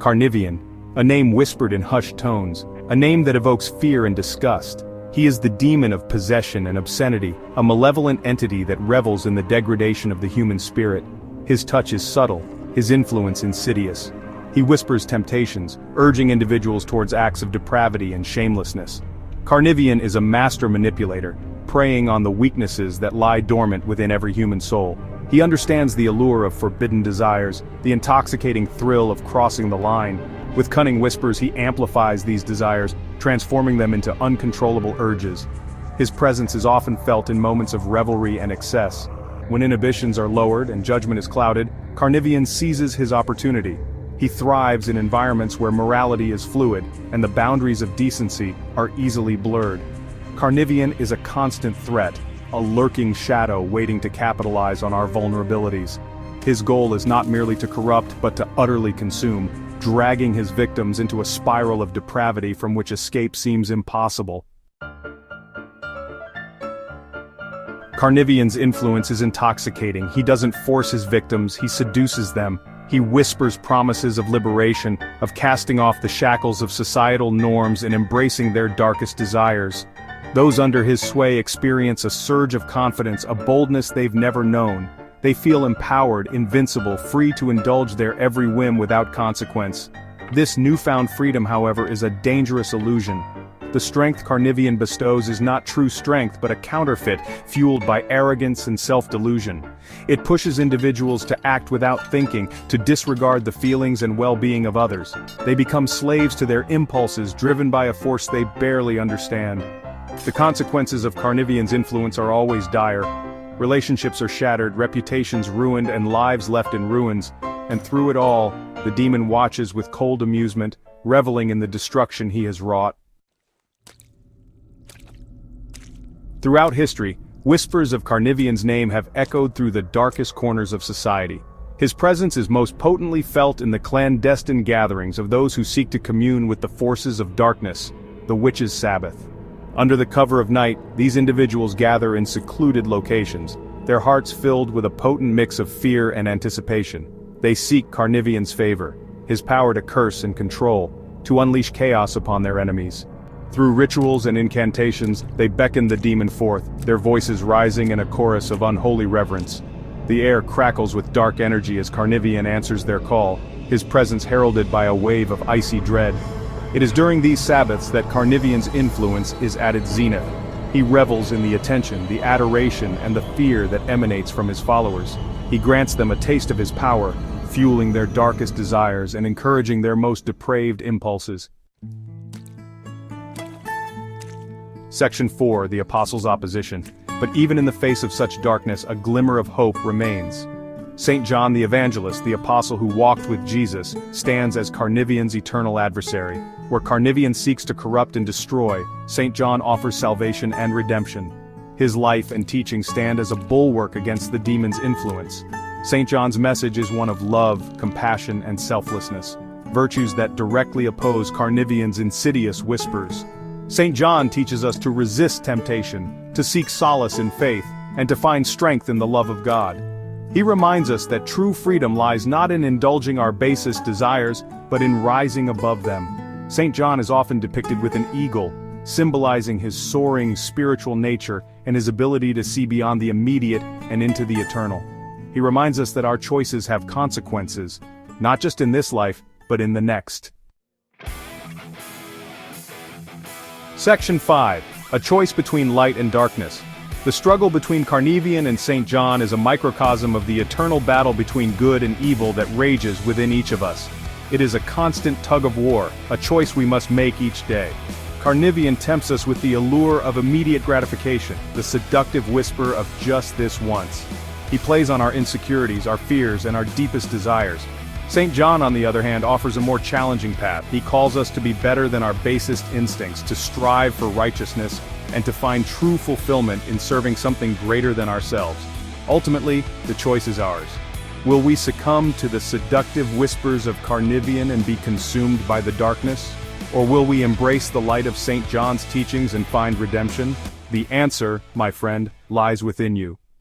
Carnivean, a name whispered in hushed tones, a name that evokes fear and disgust. He is the demon of possession and obscenity, a malevolent entity that revels in the degradation of the human spirit. His touch is subtle, his influence insidious. He whispers temptations, urging individuals towards acts of depravity and shamelessness. Carnivean is a master manipulator, preying on the weaknesses that lie dormant within every human soul. He understands the allure of forbidden desires, the intoxicating thrill of crossing the line. With cunning whispers he amplifies these desires, transforming them into uncontrollable urges. His presence is often felt in moments of revelry and excess. When inhibitions are lowered and judgment is clouded, Carnivean seizes his opportunity. He thrives in environments where morality is fluid, and the boundaries of decency are easily blurred. Carnivean is a constant threat, a lurking shadow waiting to capitalize on our vulnerabilities. His goal is not merely to corrupt but to utterly consume, dragging his victims into a spiral of depravity from which escape seems impossible. Carnivean's influence is intoxicating. He doesn't force his victims, he seduces them. He whispers promises of liberation, of casting off the shackles of societal norms and embracing their darkest desires. Those under his sway experience a surge of confidence, a boldness they've never known. They feel empowered, invincible, free to indulge their every whim without consequence. This newfound freedom, however, is a dangerous illusion. The strength Carnivean bestows is not true strength but a counterfeit, fueled by arrogance and self-delusion. It pushes individuals to act without thinking, to disregard the feelings and well-being of others. They become slaves to their impulses, driven by a force they barely understand. The consequences of Carnivean's influence are always dire. Relationships are shattered, reputations ruined, and lives left in ruins. And through it all, the demon watches with cold amusement, reveling in the destruction he has wrought. Throughout history, whispers of Carnivean's name have echoed through the darkest corners of society. His presence is most potently felt in the clandestine gatherings of those who seek to commune with the forces of darkness, the witches' Sabbath. Under the cover of night, these individuals gather in secluded locations, their hearts filled with a potent mix of fear and anticipation. They seek Carnivean's favor, his power to curse and control, to unleash chaos upon their enemies. Through rituals and incantations, they beckon the demon forth, their voices rising in a chorus of unholy reverence. The air crackles with dark energy as Carnivean answers their call, his presence heralded by a wave of icy dread. It is during these Sabbaths that Carnivean's influence is at its zenith. He revels in the attention, the adoration, and the fear that emanates from his followers. He grants them a taste of his power, fueling their darkest desires and encouraging their most depraved impulses. Section 4, the Apostles' Opposition. But even in the face of such darkness, a glimmer of hope remains. St. John the Evangelist, the apostle who walked with Jesus, stands as Carnivean's eternal adversary. Where Carnivean seeks to corrupt and destroy, St. John offers salvation and redemption. His life and teaching stand as a bulwark against the demon's influence. St. John's message is one of love, compassion, and selflessness, virtues that directly oppose Carnivean's insidious whispers. St. John teaches us to resist temptation, to seek solace in faith, and to find strength in the love of God. He reminds us that true freedom lies not in indulging our basest desires, but in rising above them. St. John is often depicted with an eagle, symbolizing his soaring spiritual nature and his ability to see beyond the immediate and into the eternal. He reminds us that our choices have consequences, not just in this life, but in the next. Section 5. A choice between light and darkness. The struggle between Carnivean and St. John is a microcosm of the eternal battle between good and evil that rages within each of us. It is a constant tug-of-war, a choice we must make each day. Carnivean tempts us with the allure of immediate gratification, the seductive whisper of just this once. He plays on our insecurities, our fears, and our deepest desires. St. John, on the other hand, offers a more challenging path. He calls us to be better than our basest instincts, to strive for righteousness, and to find true fulfillment in serving something greater than ourselves. Ultimately, the choice is ours. Will we succumb to the seductive whispers of Carnivean and be consumed by the darkness? Or will we embrace the light of St. John's teachings and find redemption? The answer, my friend, lies within you.